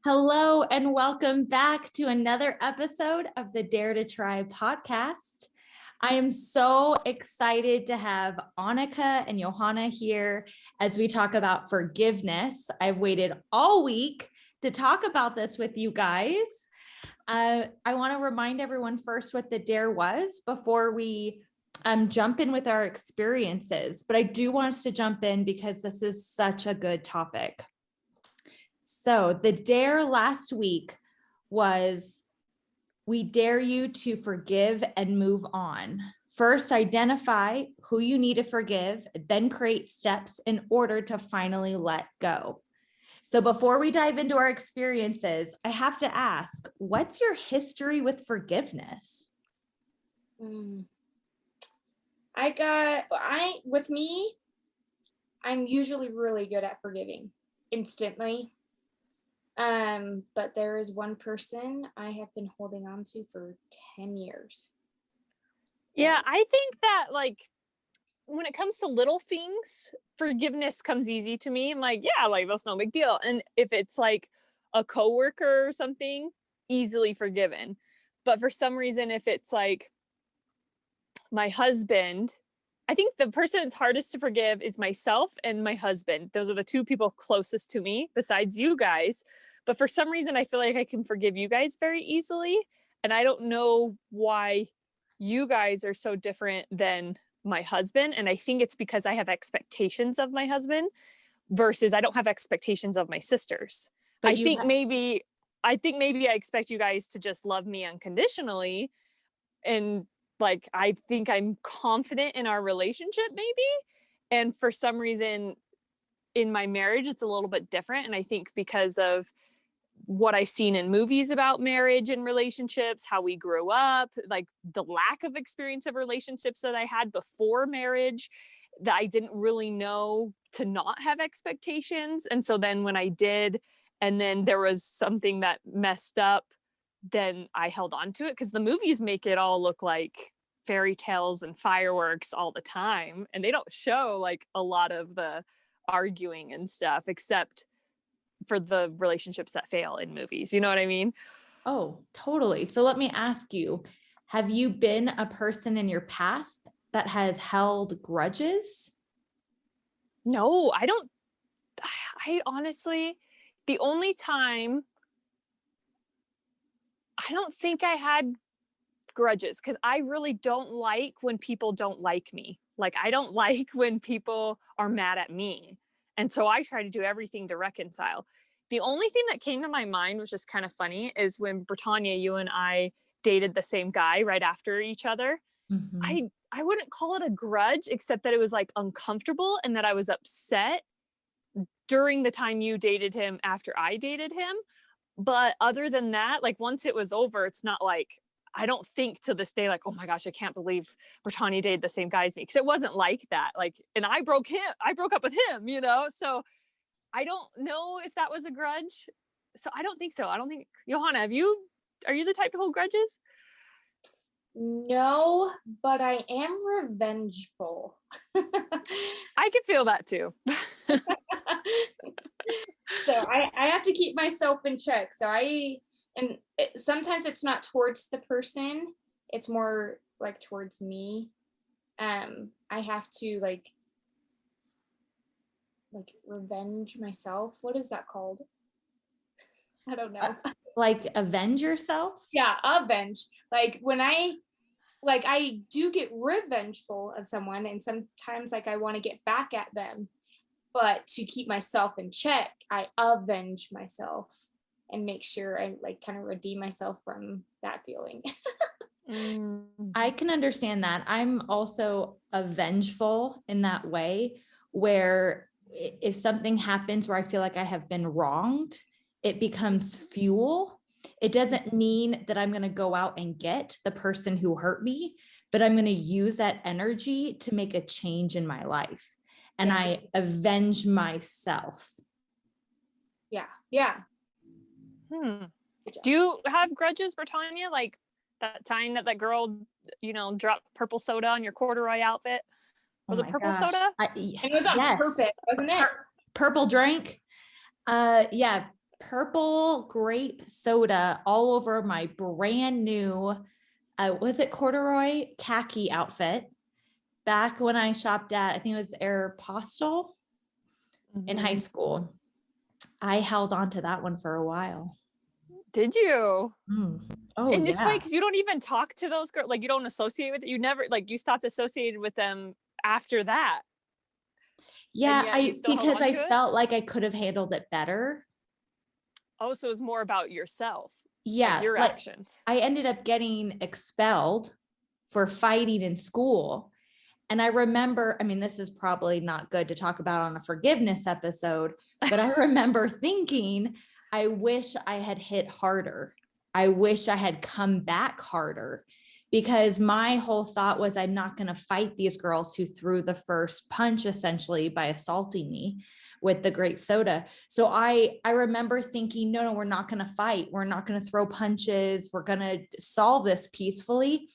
Hello and welcome back to another episode of the Dare to Try podcast. I am so excited to have Anike and Johanna here as we talk about forgiveness. I've waited all week to talk about this with you guys. I want to remind everyone first what the dare was before we jump in with our experiences, but I do want us to jump in because this is such a good topic. So the dare last week was, we dare you to forgive and move on. First, identify who you need to forgive, then create steps in order to finally let go. So before we dive into our experiences, I have to ask, what's your history with forgiveness? I'm usually really good at forgiving instantly. But there is one person I have been holding on to for 10 years. So. Yeah, I think that when it comes to little things, forgiveness comes easy to me. I'm like, yeah, that's no big deal. And if it's like a coworker or something, easily forgiven. But for some reason, if it's like my husband, I think the person that's hardest to forgive is myself and my husband. Those are the two people closest to me besides you guys. But for some reason, I feel like I can forgive you guys very easily. And I don't know why you guys are so different than my husband. And I think it's because I have expectations of my husband versus I don't have expectations of my sisters. I think maybe I expect you guys to just love me unconditionally. And I think I'm confident in our relationship maybe. And for some reason in my marriage, it's a little bit different. And I think because of what I've seen in movies about marriage and relationships, how we grew up, the lack of experience of relationships that I had before marriage, that I didn't really know to not have expectations. And so then when I did, and then there was something that messed up, then I held on to it because the movies make it all look like fairy tales and fireworks all the time. And they don't show a lot of the arguing and stuff, except for the relationships that fail in movies. You know what I mean? Oh, totally. So let me ask you, have you been a person in your past that has held grudges? No, I don't. I honestly, the only time I don't think I had grudges because I really don't like when people don't like me. I don't like when people are mad at me. And so I try to do everything to reconcile. The only thing that came to my mind, which is kind of funny, is when Bretagne, you and I dated the same guy right after each other. Mm-hmm. I wouldn't call it a grudge, except that it was uncomfortable and that I was upset during the time you dated him after I dated him. But other than that, once it was over, it's not I don't think to this day, oh my gosh, I can't believe Bretagne dated the same guy as me. Because it wasn't like that. And I broke up with him, So I don't know if that was a grudge. So I don't think so. I don't think, Johanna, are you the type to hold grudges? No, but I am revengeful. I can feel that too. So I have to keep myself in check. So sometimes it's not towards the person, it's more towards me. I have to revenge myself. What is that called? I don't know. Avenge yourself? Yeah, avenge. When I do get revengeful of someone, and sometimes I want to get back at them, but to keep myself in check, I avenge myself and make sure I kind of redeem myself from that feeling. I can understand that. I'm also avengeful in that way, where if something happens where I feel like I have been wronged, it becomes fuel. It doesn't mean that I'm going to go out and get the person who hurt me, but I'm going to use that energy to make a change in my life. And I avenge myself. Yeah. Do you have grudges, Bretagne? That time that girl, dropped purple soda on your corduroy outfit? Was it purple soda? It was on purpose, wasn't it? Purple drink. Yeah. purple grape soda all over my brand new, was it corduroy khaki outfit back when I shopped at, I think it was Aeropostale in high school. I held on to that one for a while. Did you? Oh, and it's funny yeah. because you don't even talk to those girls. Like, you don't associate with it. You never, like, you stopped associated with them after that. Yeah, you still held because on I to it? felt like I could have handled it better. Oh, so it was more about yourself. Yeah, Like your like actions. I ended up getting expelled for fighting in school. And I remember, I mean, this is probably not good to talk about on a forgiveness episode, but I remember thinking, I wish I had hit harder. I wish I had come back harder, because my whole thought was, I'm not going to fight these girls who threw the first punch essentially by assaulting me with the grape soda. So I remember thinking, no, we're not going to fight. We're not going to throw punches. We're going to solve this peacefully.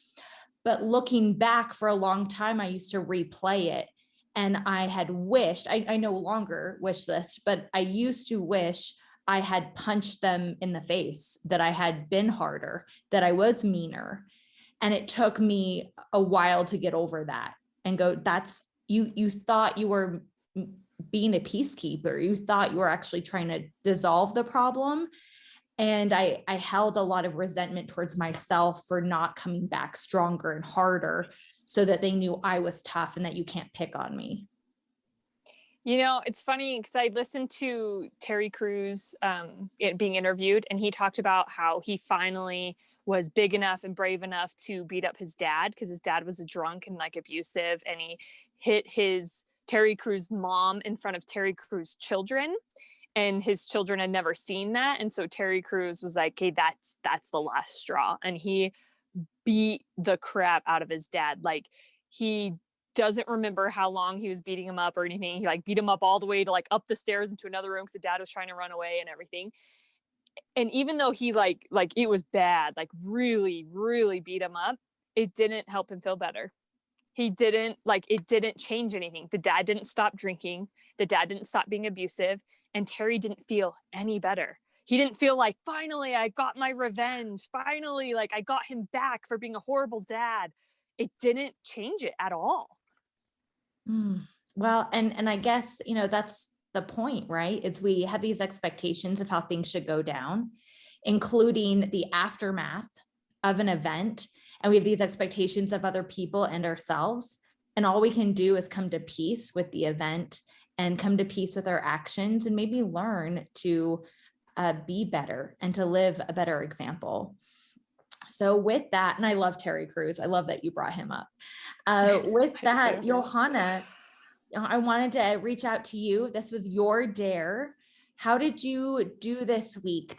But looking back, for a long time, I used to replay it. And I had wished, I no longer wish this, but I used to wish I had punched them in the face, that I had been harder, that I was meaner. And it took me a while to get over that and go, that's, you thought you were being a peacekeeper. You thought you were actually trying to dissolve the problem. And I held a lot of resentment towards myself for not coming back stronger and harder, so that they knew I was tough and that you can't pick on me. You know, it's funny because I listened to Terry Crews being interviewed, and he talked about how he finally was big enough and brave enough to beat up his dad, because his dad was a drunk and like abusive, and he hit his Terry Crews mom in front of Terry Crews children, and his children had never seen that. And so Terry Crews was like, hey, that's the last straw. And he beat the crap out of his dad. Like, he doesn't remember how long he was beating him up or anything. He like beat him up all the way to like up the stairs into another room because the dad was trying to run away and everything. And even though he like it was bad, like really, really beat him up, it didn't help him feel better. He didn't, like, it didn't change anything. The dad didn't stop drinking. The dad didn't stop being abusive. And Terry didn't feel any better. He didn't feel like, finally, I got my revenge. Finally, like, I got him back for being a horrible dad. It didn't change it at all. Well, and I guess, that's the point, right? Is we have these expectations of how things should go down, including the aftermath of an event. And we have these expectations of other people and ourselves. And all we can do is come to peace with the event and come to peace with our actions, and maybe learn to be better and to live a better example. So with that, and I love Terry Crews. I love that you brought him up. With that, Johanna, I wanted to reach out to you. This was your dare. How did you do this week?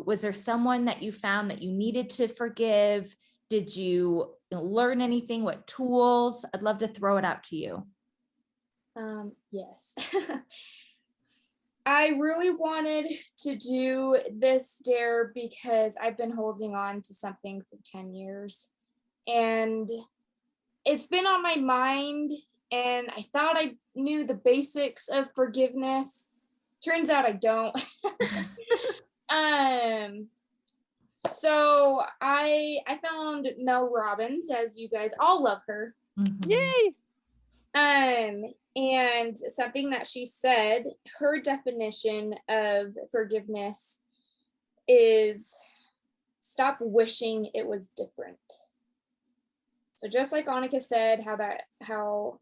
Was there someone that you found that you needed to forgive? Did you learn anything? What tools? I'd love to throw it out to you. Yes. I really wanted to do this dare because I've been holding on to something for 10 years. And it's been on my mind, and I thought I knew the basics of forgiveness. Turns out I don't. So I found Mel Robbins, as you guys all love her. Mm-hmm. Yay! And something that she said, her definition of forgiveness is stop wishing it was different. So just like Anike said, how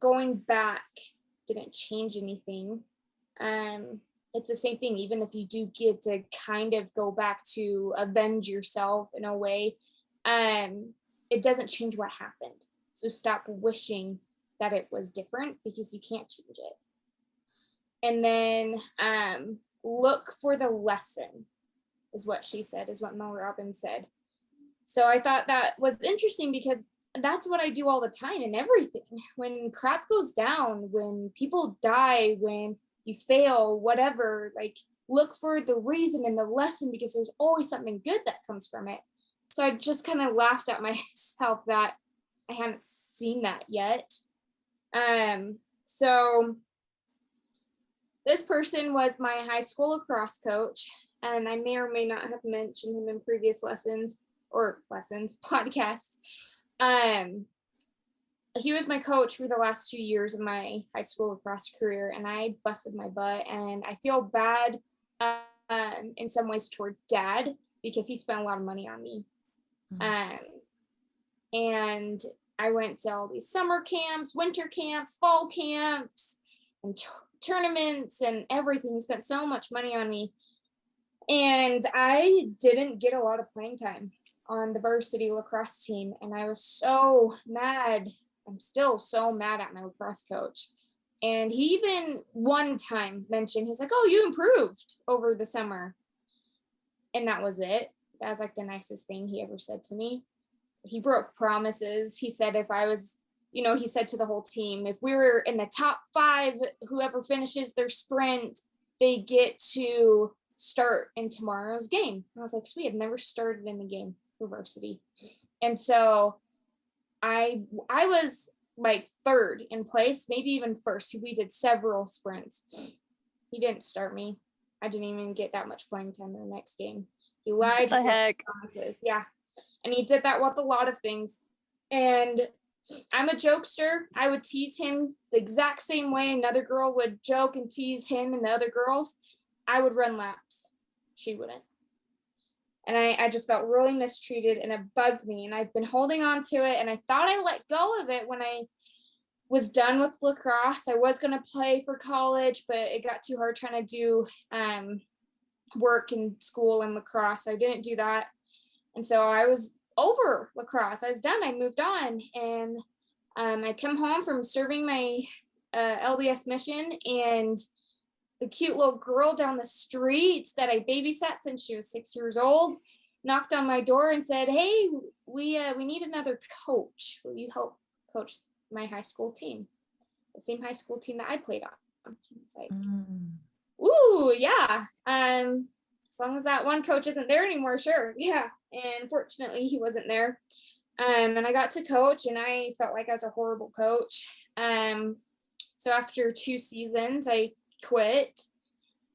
going back didn't change anything. It's the same thing. Even if you do get to kind of go back to avenge yourself in a way, it doesn't change what happened. So stop wishing that it was different, because you can't change it. And then look for the lesson, is what she said, is what Mel Robbins said. So I thought that was interesting, because that's what I do all the time in everything. When crap goes down, when people die, when you fail, whatever, like, look for the reason and the lesson, because there's always something good that comes from it. So I just kind of laughed at myself that I hadn't seen that yet. So This person was my high school lacrosse coach, and I may or may not have mentioned him in previous podcasts. He was my coach for the last 2 years of my high school lacrosse career, and I busted my butt, and I feel bad in some ways towards Dad because he spent a lot of money on me. And I went to all these summer camps, winter camps, fall camps, and tournaments and everything. He spent so much money on me, and I didn't get a lot of playing time on the varsity lacrosse team, and I was so mad. I'm still so mad at my lacrosse coach. And he even one time mentioned, he's like, "Oh, you improved over the summer." And that was it. That was like the nicest thing he ever said to me. He broke promises. He said if I was, he said to the whole team, if we were in the top 5, whoever finishes their sprint, they get to start in tomorrow's game. And I was like, sweet, I've never started in the game for varsity. And so I was like 3rd in place, maybe even 1st. We did several sprints. He didn't start me. I didn't even get that much playing time in the next game. He lied. What the heck? Promises. Yeah. And he did that with a lot of things. And I'm a jokester. I would tease him the exact same way another girl would joke and tease him and the other girls. I would run laps. She wouldn't. And I just felt really mistreated, and it bugged me. And I've been holding on to it, and I thought I let go of it when I was done with lacrosse. I was going to play for college, but it got too hard trying to do work and school and lacrosse. So I didn't do that. And so I was over lacrosse. I was done. I moved on. And I come home from serving my LDS mission, and the cute little girl down the street that I babysat since she was 6 years old knocked on my door and said, "Hey, we need another coach. Will you help coach my high school team?" The same high school team that I played on. It's like, ooh, yeah. As long as that one coach isn't there anymore, sure. Yeah. And fortunately, he wasn't there. And I got to coach, and I felt like I was a horrible coach. So after 2 seasons, I quit,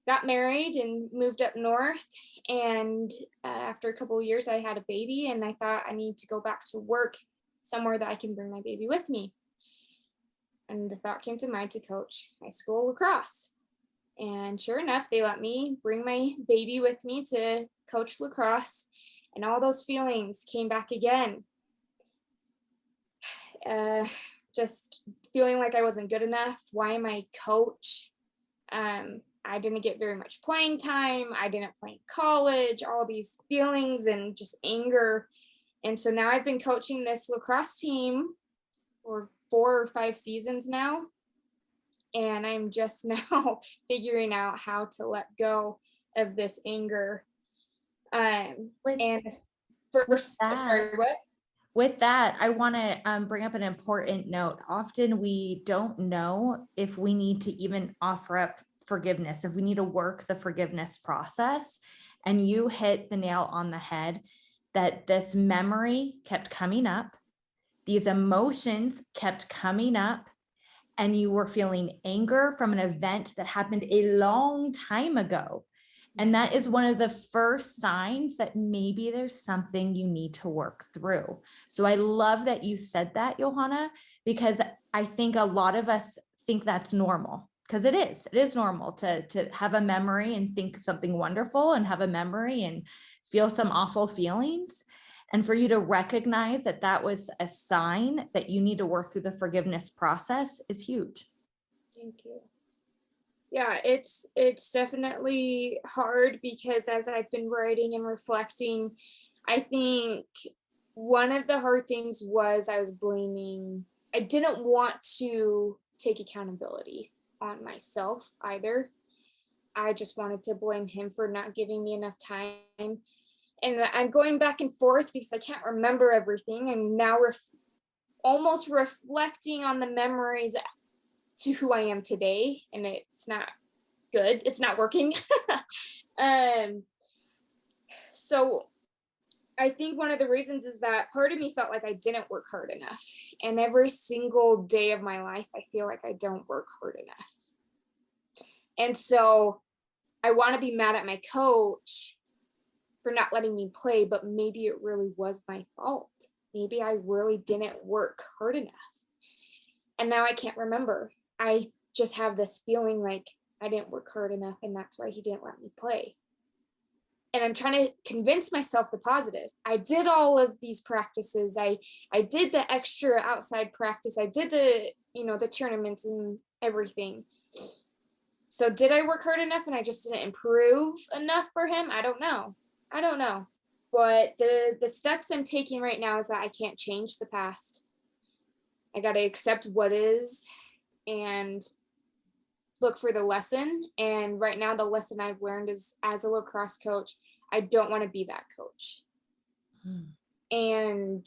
got married, and moved up north. And after a couple of years, I had a baby, and I thought I need to go back to work somewhere that I can bring my baby with me. And the thought came to mind to coach high school lacrosse. And sure enough, they let me bring my baby with me to coach lacrosse, and all those feelings came back again. Just feeling like I wasn't good enough. Why am I coach? I didn't get very much playing time. I didn't play in college, all these feelings and just anger. And so now I've been coaching this lacrosse team for 4 or 5 seasons now. And I'm just now figuring out how to let go of this anger. With that, I want to bring up an important note. Often we don't know if we need to even offer up forgiveness, if we need to work the forgiveness process. And you hit the nail on the head that this memory kept coming up, these emotions kept coming up, and you were feeling anger from an event that happened a long time ago. And that is one of the first signs that maybe there's something you need to work through. So I love that you said that, Johanna, because I think a lot of us think that's normal, because it is normal to have a memory and think something wonderful, and have a memory and feel some awful feelings. And for you to recognize that that was a sign that you need to work through the forgiveness process is huge. Thank you. Yeah, it's definitely hard, because as I've been writing and reflecting, I think one of the hard things was I didn't want to take accountability on myself either. I just wanted to blame him for not giving me enough time. And I'm going back and forth because I can't remember everything. I'm now almost reflecting on the memories to who I am today, and it's not good. It's not working. So I think one of the reasons is that part of me felt like I didn't work hard enough. And every single day of my life, I feel like I don't work hard enough. And so I want to be mad at my coach for not letting me play, but maybe it really was my fault. Maybe I really didn't work hard enough. And now I can't remember. I just have this feeling like I didn't work hard enough, and that's why he didn't let me play. And I'm trying to convince myself the positive. I did all of these practices. I did the extra outside practice. I did the, the tournaments and everything. So did I work hard enough and I just didn't improve enough for him? I don't know. But the steps I'm taking right now is that I can't change the past. I got to accept what is and look for the lesson. And right now, the lesson I've learned is, as a lacrosse coach, I don't want to be that coach. And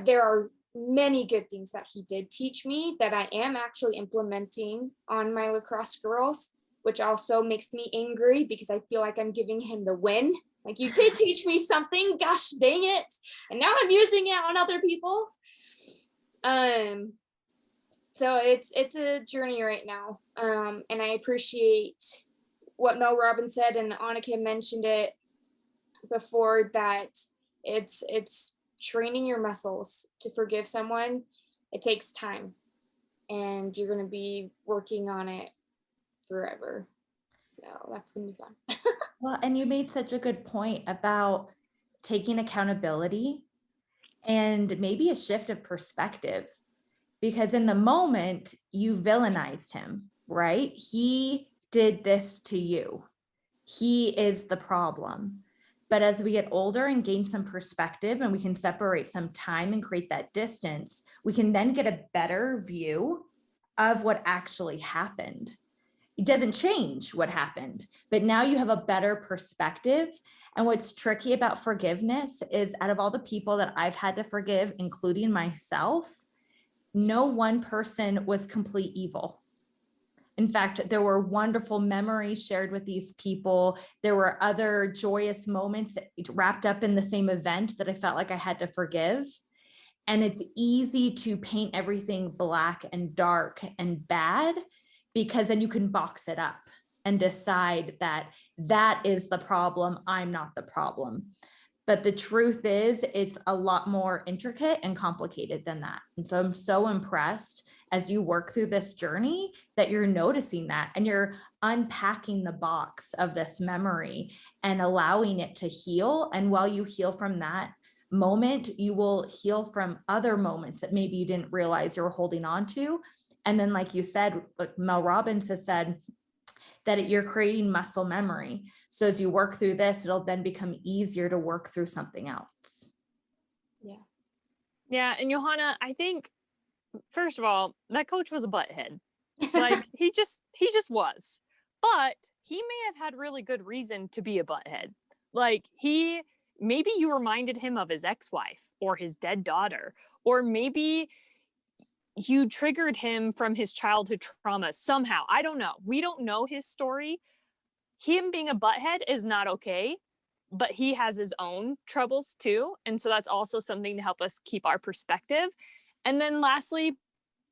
there are many good things that he did teach me that I am actually implementing on my lacrosse girls, which also makes me angry because I feel like I'm giving him the win. Like, you did teach me something, gosh dang it. And now I'm using it on other people. So it's a journey right now. And I appreciate what Mel Robbins said, and Anike mentioned it before, that it's training your muscles to forgive someone. It takes time, and you're going to be working on it forever. So that's going to be fun. Well, and you made such a good point about taking accountability and maybe a shift of perspective, because in the moment you villainized him, right? He did this to you. He is the problem. But as we get older and gain some perspective, and we can separate some time and create that distance, we can then get a better view of what actually happened. It doesn't change what happened, but now you have a better perspective. And what's tricky about forgiveness is, out of all the people that I've had to forgive, including myself, no one person was complete evil. In fact, there were wonderful memories shared with these people. There were other joyous moments wrapped up in the same event that I felt like I had to forgive. And it's easy to paint everything black and dark and bad, because then you can box it up and decide that that is the problem. I'm not the problem. But the truth is, it's a lot more intricate and complicated than that. And so I'm so impressed as you work through this journey that you're noticing that, and you're unpacking the box of this memory and allowing it to heal. And while you heal from that moment, you will heal from other moments that maybe you didn't realize you were holding on to. And then, like you said, like Mel Robbins has said, that you're creating muscle memory. So as you work through this, it'll then become easier to work through something else. Yeah. Yeah. And Johanna, I think, first of all, that coach was a butthead. Like, he just was. But he may have had really good reason to be a butthead. Like, maybe you reminded him of his ex-wife or his dead daughter, or maybe you triggered him from his childhood trauma somehow. I don't know. We don't know his story. Him being a butthead is not okay, but he has his own troubles too. And so that's also something to help us keep our perspective. And then lastly,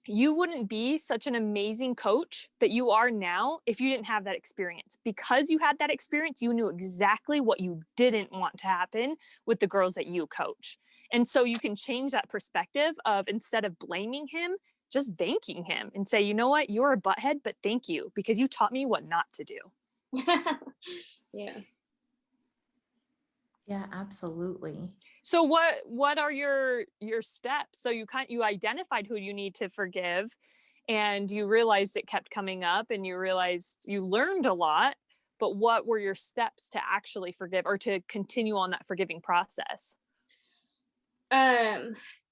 you wouldn't be such an amazing coach that you are now if you didn't have that experience. Because you had that experience, you knew exactly what you didn't want to happen with the girls that you coach. And so you can change that perspective of, instead of blaming him, just thanking him and say, you know what, you're a butthead, but thank you, because you taught me what not to do. Yeah. Yeah, absolutely. So what are your steps? So you identified who you need to forgive, and you realized it kept coming up, and you realized you learned a lot, but what were your steps to actually forgive, or to continue on that forgiving process?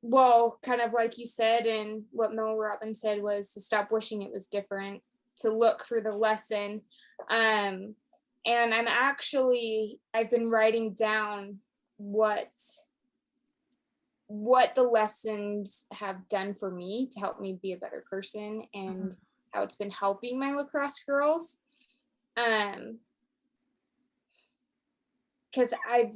Well, kind of like you said, and what Mel Robbins said, was to stop wishing it was different, to look for the lesson. And I've been writing down what the lessons have done for me to help me be a better person, and how it's been helping my lacrosse girls. Because I've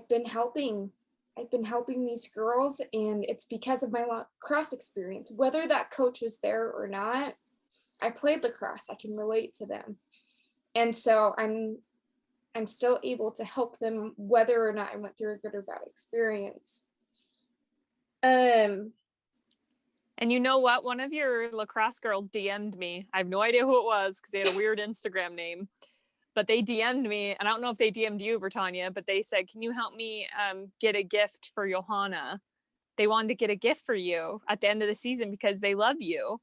been helping these girls, and it's because of my lacrosse experience. Whether that coach was there or not, I played lacrosse. I can relate to them. And so I'm still able to help them whether or not I went through a good or bad experience. And you know what? One of your lacrosse girls DM'd me. I have no idea who it was because they had a weird Instagram name, but they DM'd me, and I don't know if they DM'd you, Bretagne, but they said, can you help me get a gift for Johanna? They wanted to get a gift for you at the end of the season because they love you.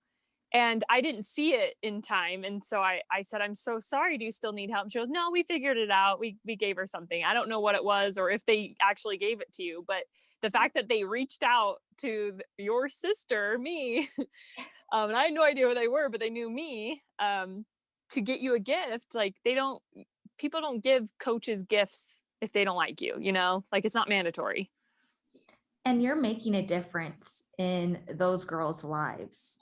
And I didn't see it in time. And so I said, I'm so sorry. Do you still need help? And she goes, no, we figured it out. We gave her something. I don't know what it was or if they actually gave it to you, but the fact that they reached out to your sister, me, and I had no idea who they were, but they knew me, to get you a gift. Like people don't give coaches gifts if they don't like you, like it's not mandatory. And you're making a difference in those girls' lives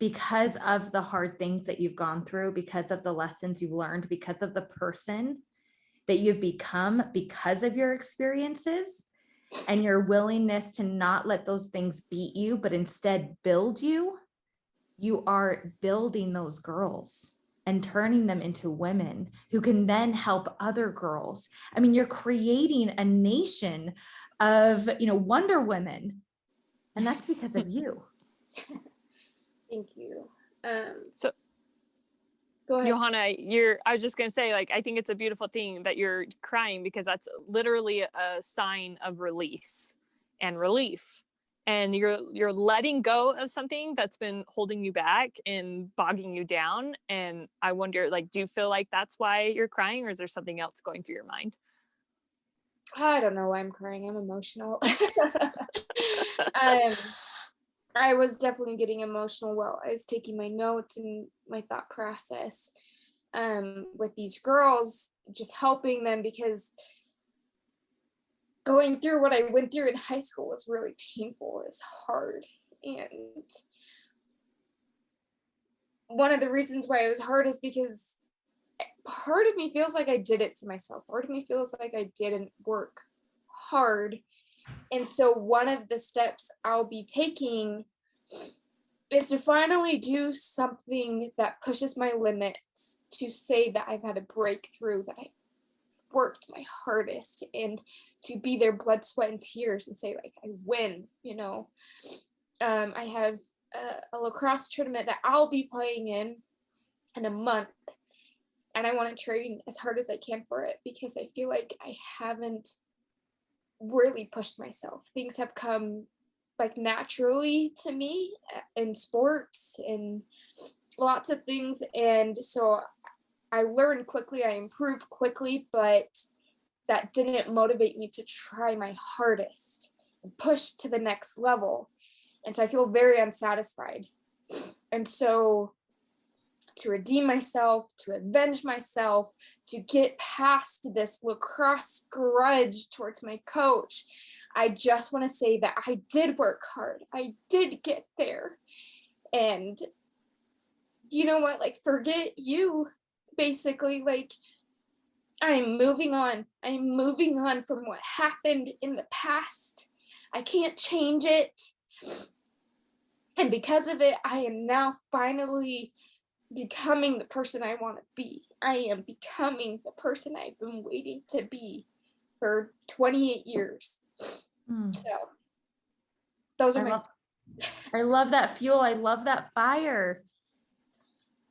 because of the hard things that you've gone through, because of the lessons you've learned, because of the person that you've become, because of your experiences and your willingness to not let those things beat you, but instead build you. You are building those girls and turning them into women who can then help other girls. I mean, you're creating a nation of, Wonder Women, and that's because of you. Thank you. So go ahead. Johanna, I was just going to say, like, I think it's a beautiful thing that you're crying because that's literally a sign of release and relief. And you're letting go of something that's been holding you back and bogging you down. And I wonder, like, do you feel like that's why you're crying, or is there something else going through your mind? I don't know why I'm crying. I'm emotional. I was definitely getting emotional while I was taking my notes and my thought process with these girls, just helping them, because going through what I went through in high school was really painful. It was hard. And one of the reasons why it was hard is because part of me feels like I did it to myself. Part of me feels like I didn't work hard. And so one of the steps I'll be taking is to finally do something that pushes my limits, to say that I've had a breakthrough, that I worked my hardest, and to be their blood, sweat, and tears and say, like, I win, I have a lacrosse tournament that I'll be playing in a month, and I want to train as hard as I can for it, because I feel like I haven't really pushed myself. Things have come like naturally to me in sports and lots of things, and so I learned quickly, I improved quickly, but that didn't motivate me to try my hardest and push to the next level. And so I feel very unsatisfied. And so to redeem myself, to avenge myself, to get past this lacrosse grudge towards my coach, I just want to say that I did work hard. I did get there. And you know what? Like, forget you, basically. Like, I'm moving on. I'm moving on from what happened in the past. I can't change it. And because of it, I am now finally becoming the person I want to be. I am becoming the person I've been waiting to be for 28 years. So those are I love that fuel. I love that fire.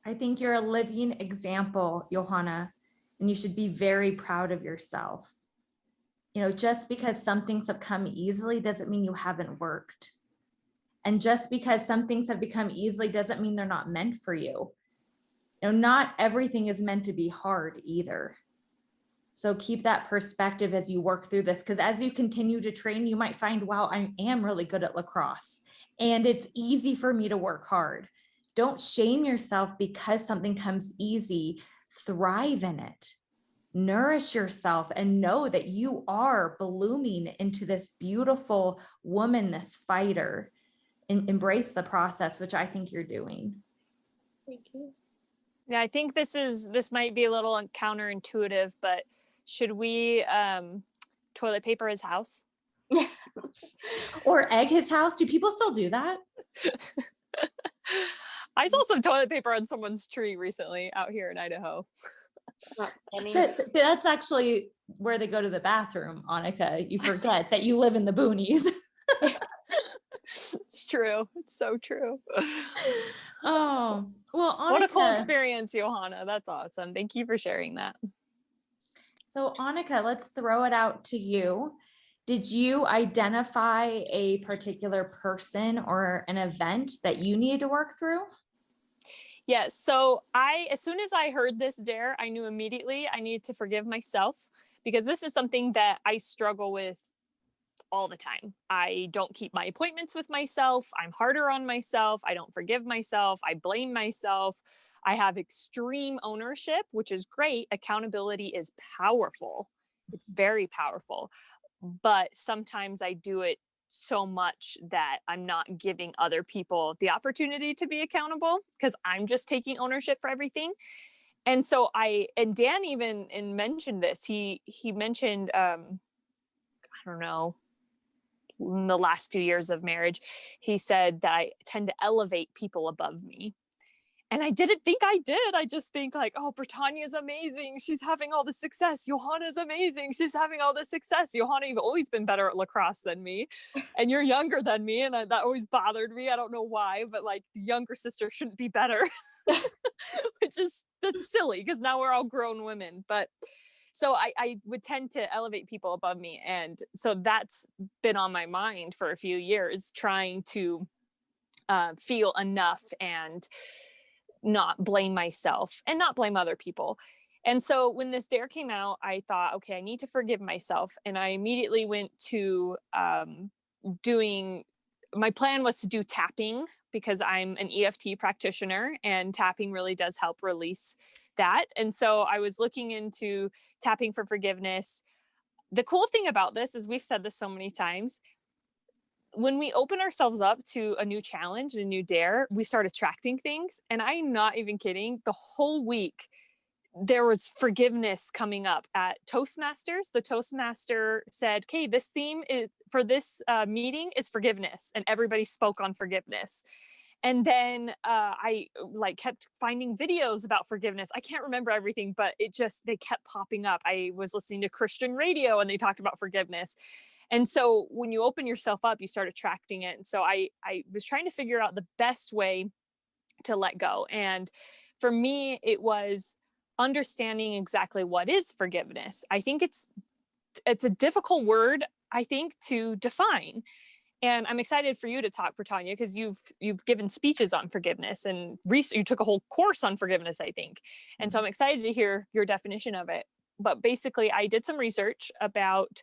I think you're a living example, Johanna, and you should be very proud of yourself. Just because some things have come easily doesn't mean you haven't worked. And just because some things have become easily doesn't mean they're not meant for you. Not everything is meant to be hard either. So keep that perspective as you work through this, because as you continue to train, you might find, wow, I am really good at lacrosse and it's easy for me to work hard. Don't shame yourself because something comes easy. Thrive in it. Nourish yourself and know that you are blooming into this beautiful woman, this fighter, and embrace the process, which I think you're doing. Thank you. Yeah, I think this might be a little counterintuitive, but should we toilet paper his house? Or egg his house? Do people still do that? I saw some toilet paper on someone's tree recently out here in Idaho. That's actually where they go to the bathroom, Anike. You forget that you live in the boonies. It's true. It's so true. Oh, well, Anike. What a cool experience, Johanna. That's awesome. Thank you for sharing that. So Anike, let's throw it out to you. Did you identify a particular person or an event that you needed to work through? Yes. So as soon as I heard this dare, I knew immediately I needed to forgive myself, because this is something that I struggle with all the time. I don't keep my appointments with myself. I'm harder on myself. I don't forgive myself. I blame myself. I have extreme ownership, which is great. Accountability is powerful. It's very powerful. But sometimes I do it so much that I'm not giving other people the opportunity to be accountable, because I'm just taking ownership for everything. And so Dan even mentioned this. He mentioned, I don't know, in the last few years of marriage, he said that I tend to elevate people above me. And I didn't think I did. I just think like, oh, Bretagne is amazing. She's having all the success. Johanna's amazing. She's having all the success. Johanna, you've always been better at lacrosse than me. And you're younger than me. And that always bothered me. I don't know why, but like the younger sister shouldn't be better. That's silly, because now we're all grown women. But so I would tend to elevate people above me. And so that's been on my mind for a few years, trying to feel enough and not blame myself and not blame other people. And so when this dare came out, I thought, okay, I need to forgive myself. And I immediately went to my plan was to do tapping, because I'm an EFT practitioner and tapping really does help release that. And so I was looking into tapping for forgiveness. The cool thing about this is, we've said this so many times, when we open ourselves up to a new challenge, a new dare, we start attracting things. And I'm not even kidding. The whole week, there was forgiveness coming up at Toastmasters. The Toastmaster said, okay, this theme for this meeting is forgiveness. And everybody spoke on forgiveness. And then I kept finding videos about forgiveness. I can't remember everything, but they kept popping up. I was listening to Christian radio and they talked about forgiveness. And so when you open yourself up, you start attracting it. And so I was trying to figure out the best way to let go. And for me, it was understanding exactly what is forgiveness. I think it's a difficult word, I think, to define. And I'm excited for you to talk, Bretagne, because you've given speeches on forgiveness, and you took a whole course on forgiveness, I think. And so I'm excited to hear your definition of it. But basically, I did some research about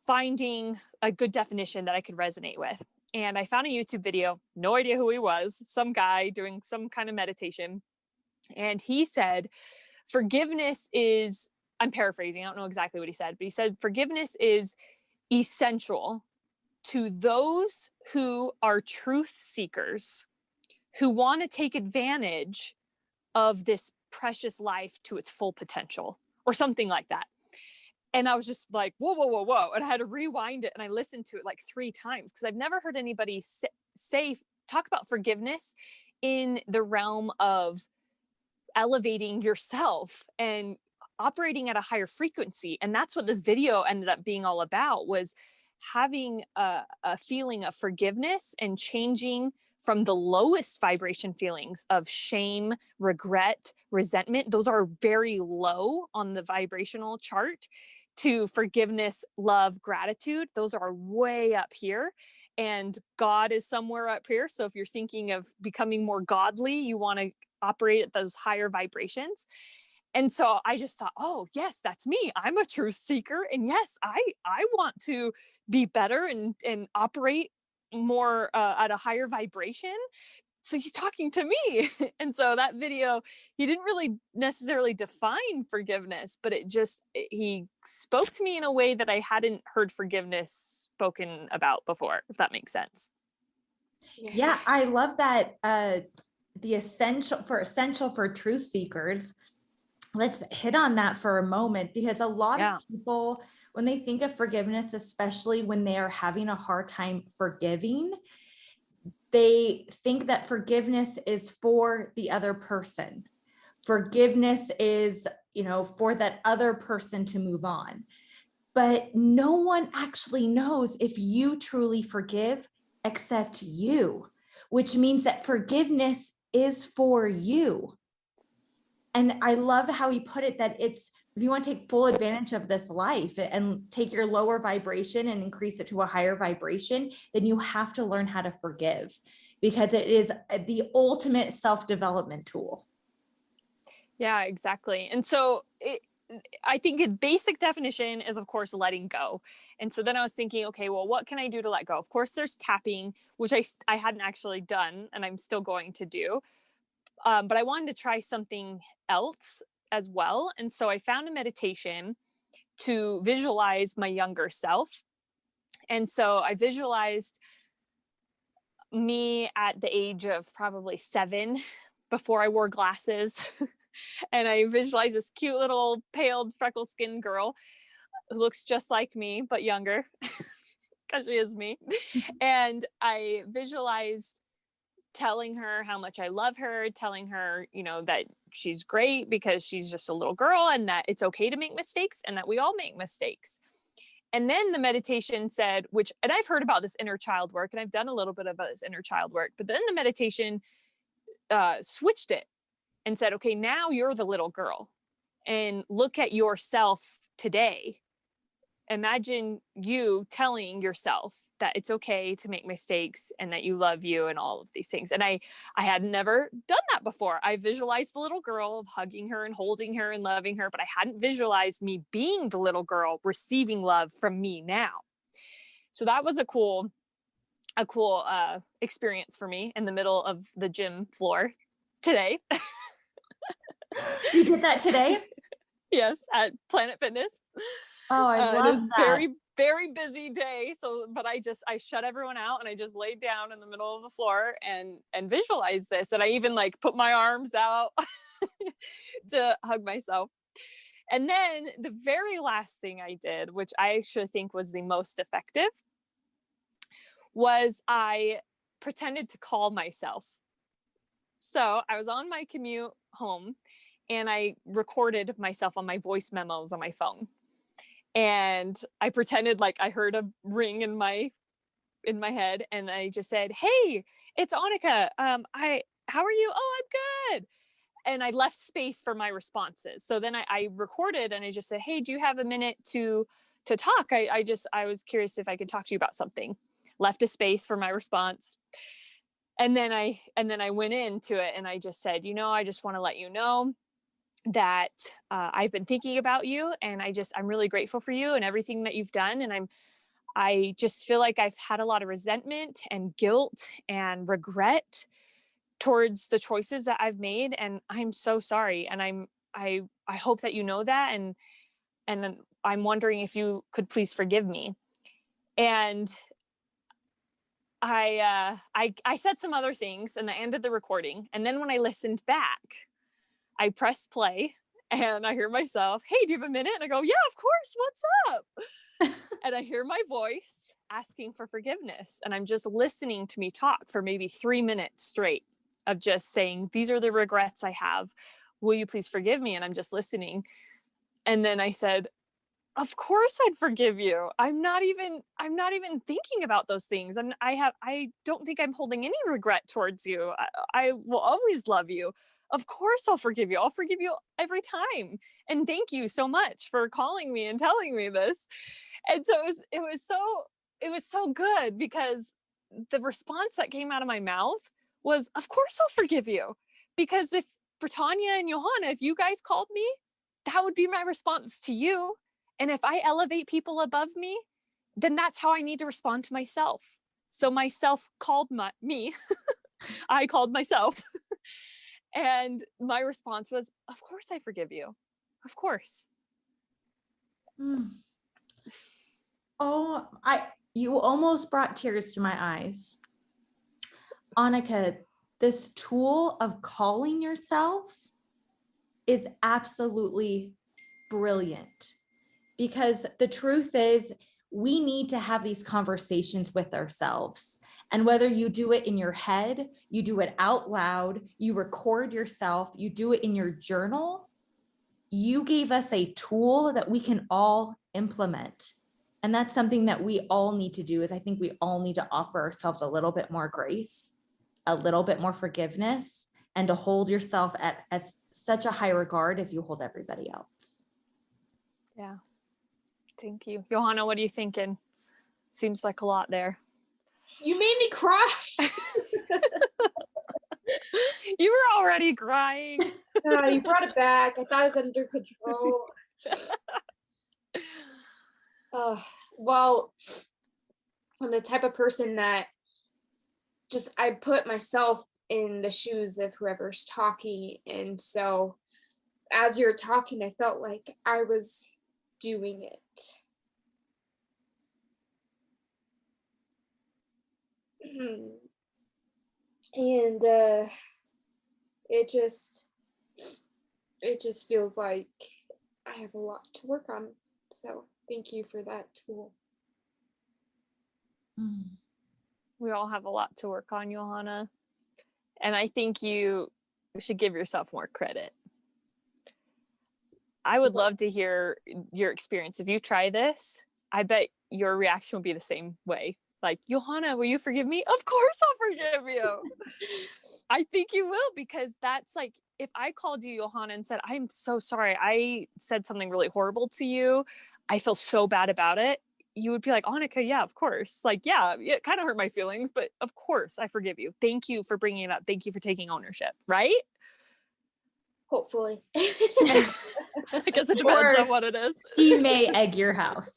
finding a good definition that I could resonate with. And I found a YouTube video, no idea who he was, some guy doing some kind of meditation. And he said, forgiveness is, I'm paraphrasing, I don't know exactly what he said, but he said, forgiveness is essential to those who are truth seekers, who want to take advantage of this precious life to its full potential, or something like that. And I was just like, whoa, whoa, whoa, whoa. And I had to rewind it. And I listened to it like 3 times, because I've never heard anybody talk about forgiveness in the realm of elevating yourself and operating at a higher frequency. And that's what this video ended up being all about, was having a feeling of forgiveness and changing from the lowest vibration feelings of shame, regret, resentment. Those are very low on the vibrational chart, to forgiveness, love, gratitude. Those are way up here. And God is somewhere up here. So if you're thinking of becoming more godly, you want to operate at those higher vibrations. And so I just thought, oh, yes, that's me. I'm a truth seeker. And yes, I want to be better and operate more at a higher vibration. So he's talking to me. And so that video, he didn't really necessarily define forgiveness, but he spoke to me in a way that I hadn't heard forgiveness spoken about before, if that makes sense. Yeah, I love that. The essential for truth seekers. Let's hit on that for a moment, because a lot of people, when they think of forgiveness, especially when they are having a hard time forgiving, they think that forgiveness is for the other person. Forgiveness is, for that other person to move on. But no one actually knows if you truly forgive except you, which means that forgiveness is for you. And I love how he put it, that it's, if you want to take full advantage of this life and take your lower vibration and increase it to a higher vibration, then you have to learn how to forgive, because it is the ultimate self-development tool. Yeah, exactly. And so I think a basic definition is, of course, letting go. And so then I was thinking, okay, well, what can I do to let go? Of course, there's tapping, which I hadn't actually done, and I'm still going to do. But I wanted to try something else as well. And so I found a meditation to visualize my younger self. And so I visualized me at the age of probably 7, before I wore glasses. And I visualized this cute little pale freckle skinned girl who looks just like me, but younger, because she is me. And I visualized telling her how much I love her, telling her, that she's great because she's just a little girl, and that it's okay to make mistakes, and that we all make mistakes. And then the meditation said, and I've heard about this inner child work, and I've done a little bit about this inner child work, but then the meditation switched it and said, okay, now you're the little girl, and look at yourself today. Imagine you telling yourself that it's okay to make mistakes and that you love you and all of these things. And I had never done that before. I visualized the little girl of hugging her and holding her and loving her, but I hadn't visualized me being the little girl receiving love from me now. So that was a cool experience for me in the middle of the gym floor today. You did that today? Yes, at Planet Fitness. Oh, I love it was that. very, very busy day. So, but I shut everyone out, and I just laid down in the middle of the floor and visualized this. And I even put my arms out to hug myself. And then the very last thing I did, which I actually think was the most effective, was I pretended to call myself. So I was on my commute home, and I recorded myself on my voice memos on my phone. And I pretended like I heard a ring in my head, and I just said, "Hey, it's Anike. How are you? Oh, I'm good." And I left space for my responses. So then I recorded, and I just said, "Hey, do you have a minute to talk? I was curious if I could talk to you about something." Left a space for my response. And then I went into it, and I just said, I just want to let you know that I've been thinking about you, and I'm really grateful for you and everything that you've done. And I just feel like I've had a lot of resentment and guilt and regret towards the choices that I've made. And I'm so sorry. And I hope that you know that. And I'm wondering if you could please forgive me. And I said some other things, and I ended the recording. And then when I listened back, I pressed play, and I hear myself, "Hey, do you have a minute?" And I go, "Yeah, of course. What's up?" And I hear my voice asking for forgiveness. And I'm just listening to me talk for maybe 3 minutes straight of just saying, "These are the regrets I have. Will you please forgive me?" And I'm just listening. And then I said, "Of course I'd forgive you. I'm not even thinking about those things. And I don't think I'm holding any regret towards you. I will always love you. Of course I'll forgive you. I'll forgive you every time. And thank you so much for calling me and telling me this." And so it was so good, because the response that came out of my mouth was, "Of course I'll forgive you." Because if Bretagne and Johanna, if you guys called me, that would be my response to you. And if I elevate people above me, then that's how I need to respond to myself. So myself called me. I called myself. And my response was, "Of course I forgive you. Of course." Oh, you almost brought tears to my eyes. Anike, this tool of calling yourself is absolutely brilliant, because the truth is, we need to have these conversations with ourselves. And whether you do it in your head, you do it out loud, you record yourself, you do it in your journal, you gave us a tool that we can all implement. And that's something that we all need to do, is I think we all need to offer ourselves a little bit more grace, a little bit more forgiveness, and to hold yourself at as such a high regard as you hold everybody else. Yeah. Thank you. Johanna, what are you thinking? Seems like a lot there. You made me cry. You were already crying. You brought it back. I thought it was under control. Well, I'm the type of person that I put myself in the shoes of whoever's talking. And so as you're talking, I felt like I was doing it. And it just feels like I have a lot to work on. So thank you for that tool. We all have a lot to work on, Johanna. And I think you should give yourself more credit. I would love to hear your experience. If you try this, I bet your reaction will be the same way. Like, Johanna, will you forgive me? Of course I'll forgive you. I think you will, because that's like, if I called you, Johanna, and said, I'm so sorry, I said something really horrible to you, I feel so bad about it, you would be like, Anike, yeah, of course. Like, yeah, it kind of hurt my feelings, but of course I forgive you. Thank you for bringing it up. Thank you for taking ownership, right? Hopefully. I guess it depends on what it is. She may egg your house.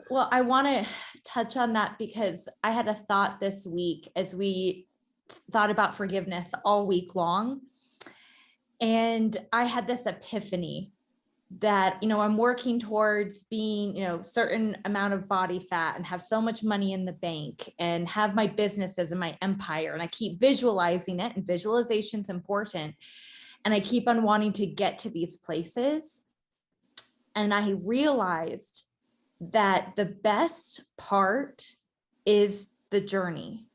Well, I want to touch on that because I had a thought this week as we thought about forgiveness all week long. And I had this epiphany that, I'm working towards being, certain amount of body fat and have so much money in the bank and have my businesses and my empire. And I keep visualizing it, and visualization's important. And I keep on wanting to get to these places. And I realized that the best part is the journey.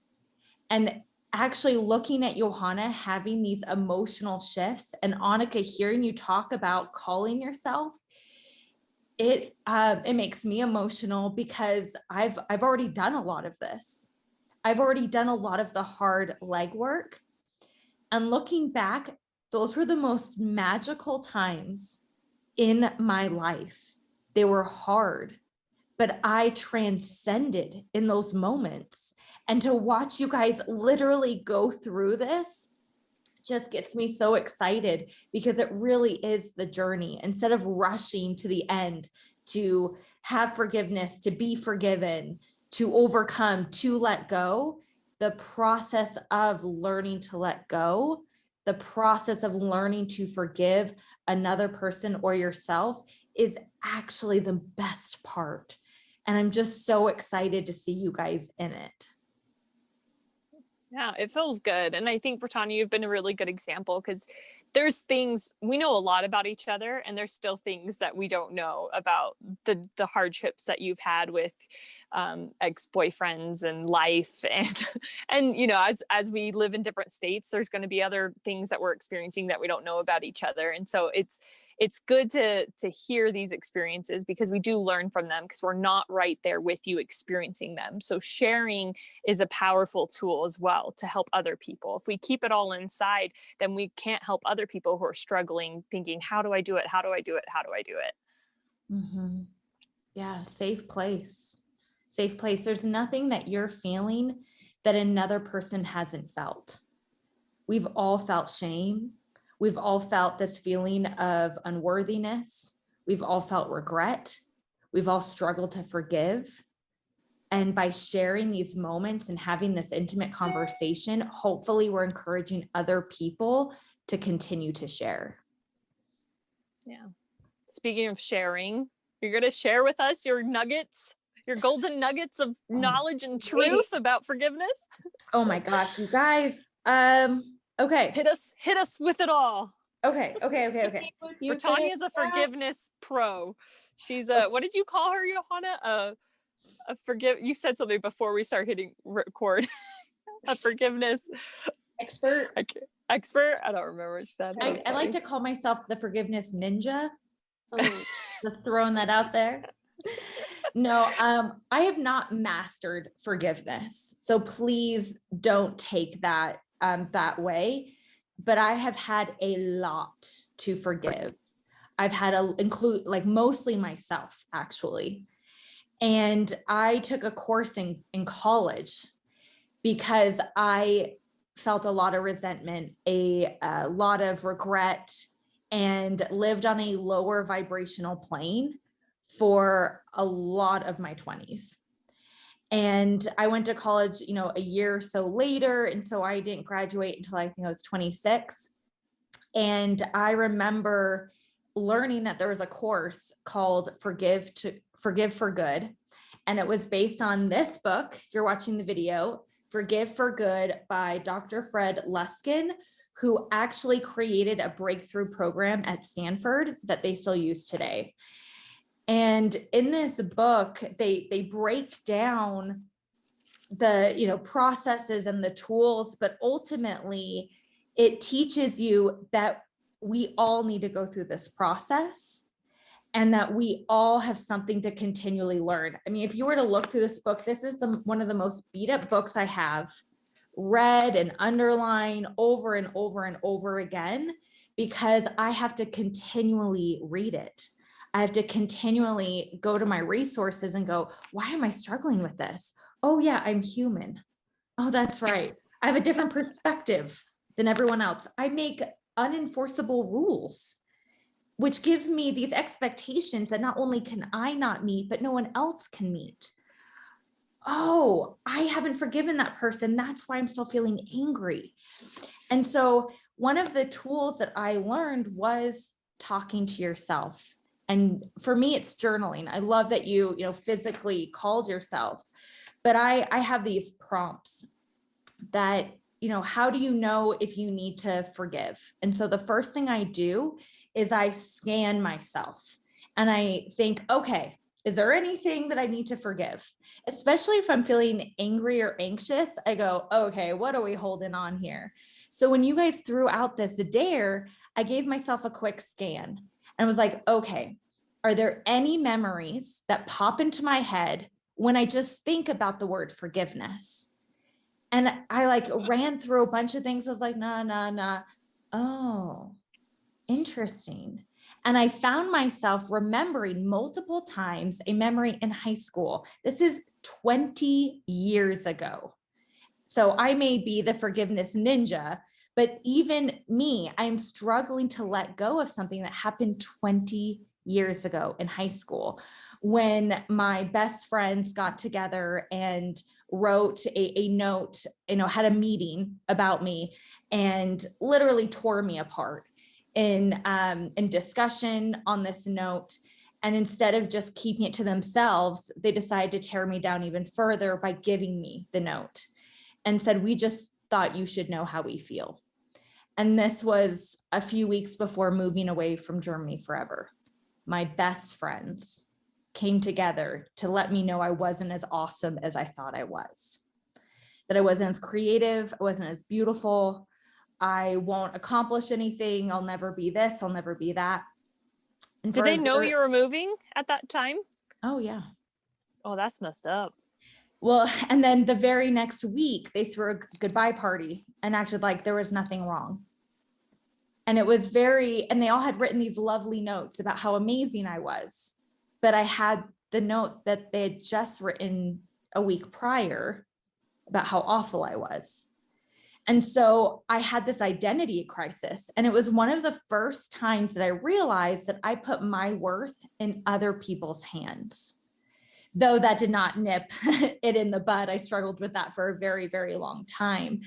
And actually looking at Johanna having these emotional shifts, and Anike hearing you talk about calling yourself, it makes me emotional because I've already done a lot of this. I've already done a lot of the hard legwork. And looking back, those were the most magical times in my life. They were hard, but I transcended in those moments. And to watch you guys literally go through this just gets me so excited, because it really is the journey. Instead of rushing to the end to have forgiveness, to be forgiven, to overcome, to let go, the process of learning to let go, the process of learning to forgive another person or yourself is actually the best part. And I'm just so excited to see you guys in it. Yeah, it feels good. And I think, Bretagne, you've been a really good example, because there's things, we know a lot about each other, and there's still things that we don't know about the hardships that you've had with ex-boyfriends and life. And as we live in different states, there's going to be other things that we're experiencing that we don't know about each other. And so it's good to hear these experiences, because we do learn from them, because we're not right there with you experiencing them. So sharing is a powerful tool as well to help other people. If we keep it all inside, then we can't help other people who are struggling, thinking, how do I do it? How do I do it? How do I do it? Mm-hmm. Yeah. Safe place. Safe place. There's nothing that you're feeling that another person hasn't felt. We've all felt shame. We've all felt this feeling of unworthiness. We've all felt regret. We've all struggled to forgive. And by sharing these moments and having this intimate conversation, hopefully we're encouraging other people to continue to share. Yeah. Speaking of sharing, you're going to share with us your nuggets, your golden nuggets of knowledge and truth about forgiveness. Oh my gosh, you guys. Okay. Hit us with it all. Okay. Bretagne is a forgiveness pro. She's what did you call her, Johanna? You said something before we start hitting record. A forgiveness Expert. Expert. I don't remember what you said. I like to call myself the forgiveness ninja. Oh, Just throwing that out there. No, I have not mastered forgiveness. So please don't take that that way. But I have had a lot to forgive. I've had to include like mostly myself, actually. And I took a course in college because I felt a lot of resentment, a lot of regret, and lived on a lower vibrational plane for a lot of my 20s. And I went to college, you know, a year or so later. And so I didn't graduate until I think I was 26. And I remember learning that there was a course called Forgive for Good. And it was based on this book, if you're watching the video, Forgive for Good by Dr. Fred Luskin, who actually created a breakthrough program at Stanford that they still use today. And in this book, they break down the, you know, processes and the tools, but ultimately it teaches you that we all need to go through this process and that we all have something to continually learn. I mean, if you were to look through this book, this is one of the most beat up books I have read and underlined over and over and over again, because I have to continually read it. I have to continually go to my resources and go, why am I struggling with this? Oh yeah, I'm human. Oh, that's right. I have a different perspective than everyone else. I make unenforceable rules, which give me these expectations that not only can I not meet, but no one else can meet. Oh, I haven't forgiven that person. That's why I'm still feeling angry. And so one of the tools that I learned was talking to yourself. And for me, it's journaling. I love that you physically called yourself, but I have these prompts that, how do you know if you need to forgive? And so the first thing I do is I scan myself and I think, okay, is there anything that I need to forgive? Especially if I'm feeling angry or anxious, I go, okay, what are we holding on here? So when you guys threw out this dare, I gave myself a quick scan and was like, okay, are there any memories that pop into my head when I just think about the word forgiveness? And I ran through a bunch of things. I was like, nah. Oh, interesting. And I found myself remembering multiple times a memory in high school. This is 20 years ago. So I may be the forgiveness ninja, but even me, I'm struggling to let go of something that happened 20 years ago in high school when my best friends got together and wrote a note, had a meeting about me and literally tore me apart in discussion on this note. And instead of just keeping it to themselves, they decided to tear me down even further by giving me the note and said, we just thought you should know how we feel. And this was a few weeks before moving away from Germany forever. My best friends came together to let me know I wasn't as awesome as I thought I was, that I wasn't as creative, I wasn't as beautiful, I won't accomplish anything, I'll never be this, I'll never be that. And did they know you were moving at that time? Oh, yeah. Oh, that's messed up. Well, and then the very next week, they threw a goodbye party and acted like there was nothing wrong. And it was and they all had written these lovely notes about how amazing I was. But I had the note that they had just written a week prior about how awful I was. And so I had this identity crisis. And it was one of the first times that I realized that I put my worth in other people's hands. Though that did not nip it in the bud. I struggled with that for a very, very long time.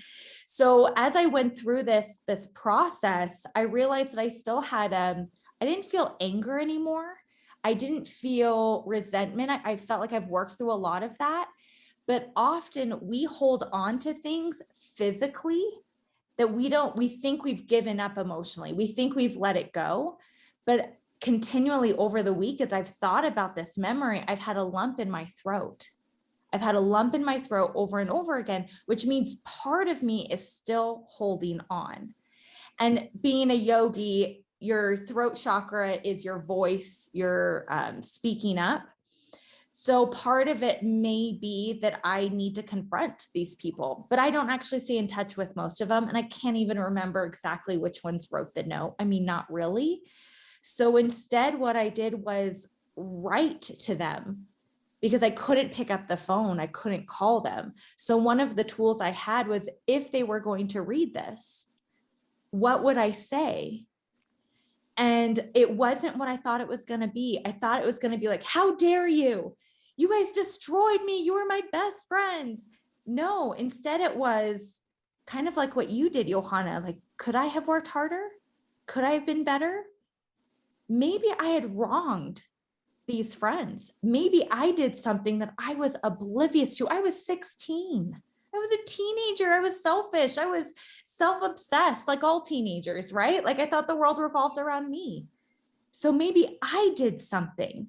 So as I went through this process, I realized that I still had, I didn't feel anger anymore. I didn't feel resentment. I felt like I've worked through a lot of that. But often we hold on to things physically that we think we've given up emotionally. We think we've let it go. But continually over the week, as I've thought about this memory, I've had a lump in my throat. I've had a lump in my throat over and over again, which means part of me is still holding on. And being a yogi, your throat chakra is your voice, your speaking up. So part of it may be that I need to confront these people, but I don't actually stay in touch with most of them. And I can't even remember exactly which ones wrote the note. I mean, not really. So instead, what I did was write to them because I couldn't pick up the phone. I couldn't call them. So one of the tools I had was, if they were going to read this, what would I say? And it wasn't what I thought it was going to be. I thought it was going to be like, how dare you? You guys destroyed me. You were my best friends. No, instead it was kind of like what you did, Johanna. Like, could I have worked harder? Could I have been better? Maybe I had wronged these friends. Maybe I did something that I was oblivious to. I was 16. I was a teenager. I was selfish. I was self-obsessed, like all teenagers, right? Like I thought the world revolved around me. So maybe I did something,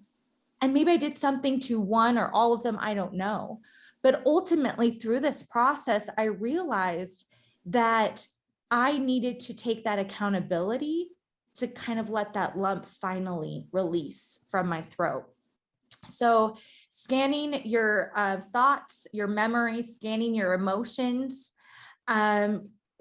and maybe I did something to one or all of them. I don't know. But ultimately through this process, I realized that I needed to take that accountability to kind of let that lump finally release from my throat. So scanning your thoughts, your memories, scanning your emotions,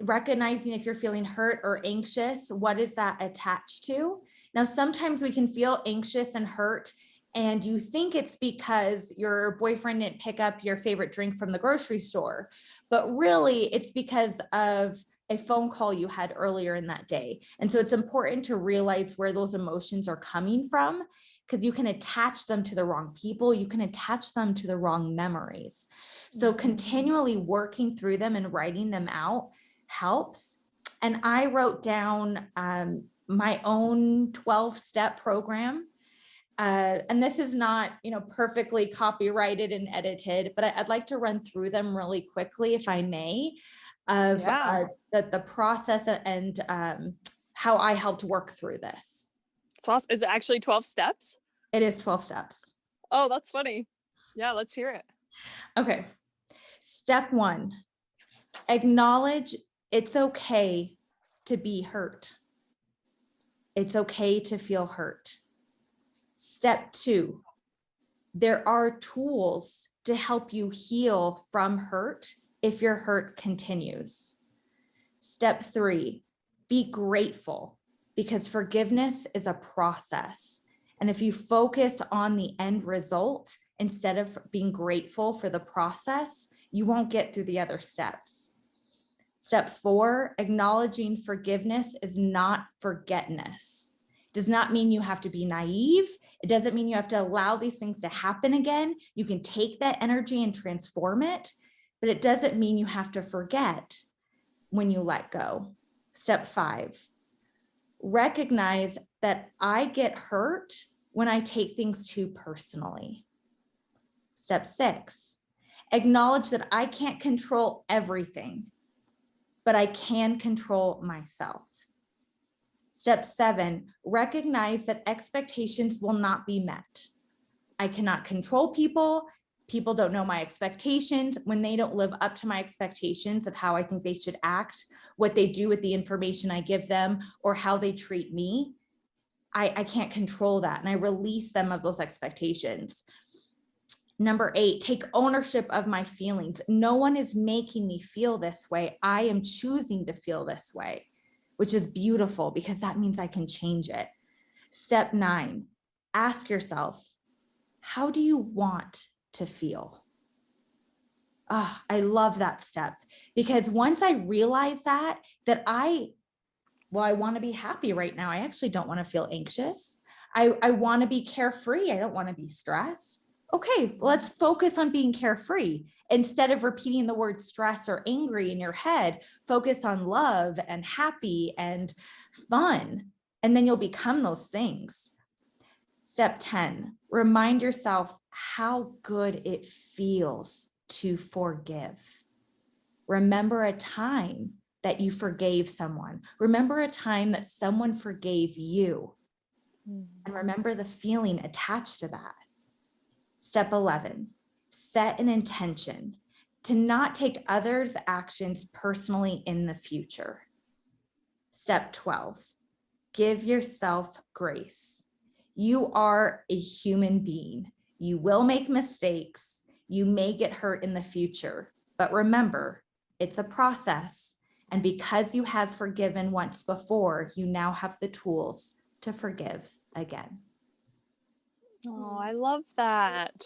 recognizing if you're feeling hurt or anxious, what is that attached to? Now, sometimes we can feel anxious and hurt, and you think it's because your boyfriend didn't pick up your favorite drink from the grocery store, but really it's because of a phone call you had earlier in that day. And so it's important to realize where those emotions are coming from, because you can attach them to the wrong people. You can attach them to the wrong memories. So continually working through them and writing them out helps. And I wrote down my own 12-step program. And this is not, perfectly copyrighted and edited, but I'd like to run through them really quickly, if I may, of the process and how I helped work through this. It's awesome. Is it actually 12 steps? It is 12 steps. Oh, that's funny. Yeah, let's hear it. Okay. Step 1, acknowledge it's okay to be hurt. It's okay to feel hurt. Step 2, there are tools to help you heal from hurt if your hurt continues. Step 3, be grateful, because forgiveness is a process. And if you focus on the end result instead of being grateful for the process, you won't get through the other steps. Step 4, acknowledging forgiveness is not forgetness. It does not mean you have to be naive. It doesn't mean you have to allow these things to happen again. You can take that energy and transform it, but it doesn't mean you have to forget when you let go. Step 5, recognize that I get hurt when I take things too personally. Step 6, acknowledge that I can't control everything, but I can control myself. Step 7, recognize that expectations will not be met. I cannot control people. People don't know my expectations. When they don't live up to my expectations of how I think they should act, what they do with the information I give them, or how they treat me, I can't control that. And I release them of those expectations. Number 8, take ownership of my feelings. No one is making me feel this way. I am choosing to feel this way, which is beautiful because that means I can change it. Step 9, ask yourself, how do you want to feel? I love that step, because once I realize that I want to be happy right now. I actually don't want to feel anxious. I want to be carefree. I don't want to be stressed. Okay, let's focus on being carefree. Instead of repeating the word stress or angry in your head, focus on love and happy and fun, and then you'll become those things. Step 10, remind yourself how good it feels to forgive. Remember a time that you forgave someone. Remember a time that someone forgave you. And remember the feeling attached to that. Step 11, set an intention to not take others' actions personally in the future. Step 12, give yourself grace. You are a human being. You will make mistakes. You may get hurt in the future, but remember, it's a process. And because you have forgiven once before, you now have the tools to forgive again. Oh, I love that.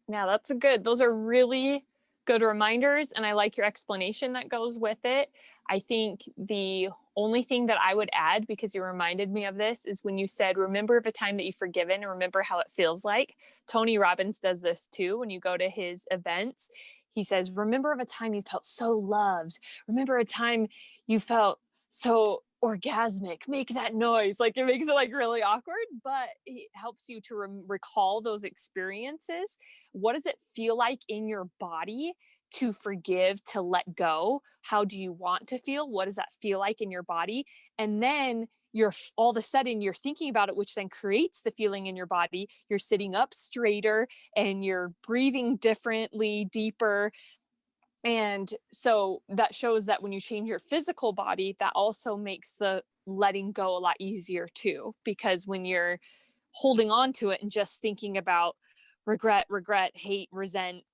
Yeah, those are really good reminders. And I like your explanation that goes with it. I think the only thing that I would add, because you reminded me of this, is when you said, remember of a time that you've forgiven and remember how it feels like. Tony Robbins does this too. When you go to his events, he says, remember of a time you felt so loved. Remember a time you felt so orgasmic. Make that noise. Like, it makes it like really awkward, but it helps you to recall those experiences. What does it feel like in your body to forgive, to let go? How do you want to feel? What does that feel like in your body? And then you're all of a sudden you're thinking about it, which then creates the feeling in your body. You're sitting up straighter and you're breathing differently, deeper. And so that shows that when you change your physical body, that also makes the letting go a lot easier too, because when you're holding on to it and just thinking about regret, hate, resent,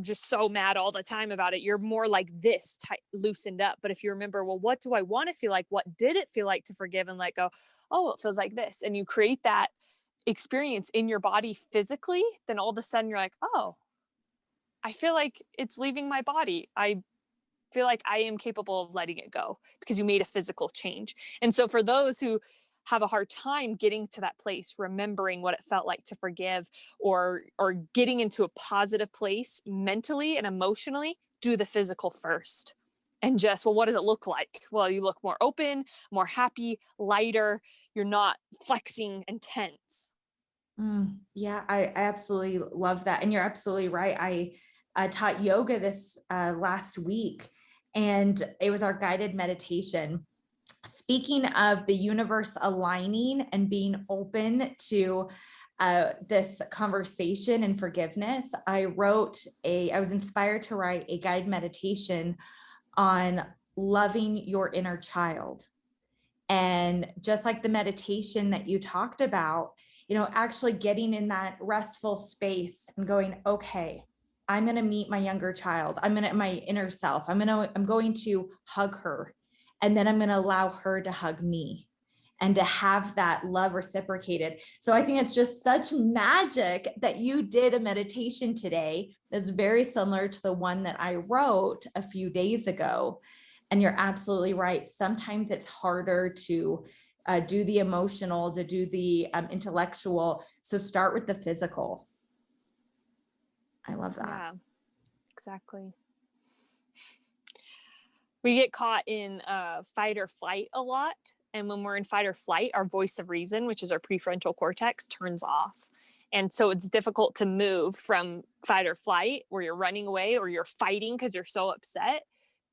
just so mad all the time about it, you're more like this loosened up. But if you remember, well, what do I want to feel like? What did it feel like to forgive and let go? Oh, it feels like this. And you create that experience in your body physically, then all of a sudden you're like, oh, I feel like it's leaving my body. I feel like I am capable of letting it go because you made a physical change. And so for those who have a hard time getting to that place, remembering what it felt like to forgive, or getting into a positive place mentally and emotionally, do the physical first. And just, well, what does it look like? Well, you look more open, more happy, lighter. You're not flexing and tense. Yeah, I absolutely love that. And you're absolutely right. I taught yoga this last week, and it was our guided meditation. Speaking of the universe aligning and being open to this conversation and forgiveness, I was inspired to write a guided meditation on loving your inner child. And just like the meditation that you talked about, actually getting in that restful space and going, okay, I'm going to meet my younger child. My inner self. I'm going to hug her. And then I'm going to allow her to hug me and to have that love reciprocated. So I think it's just such magic that you did a meditation today that's very similar to the one that I wrote a few days ago. And you're absolutely right. Sometimes it's harder to do the emotional, to do the intellectual. So start with the physical. I love that. Yeah, exactly. We get caught in fight or flight a lot. And when we're in fight or flight, our voice of reason, which is our prefrontal cortex, turns off. And so it's difficult to move from fight or flight, where you're running away or you're fighting because you're so upset,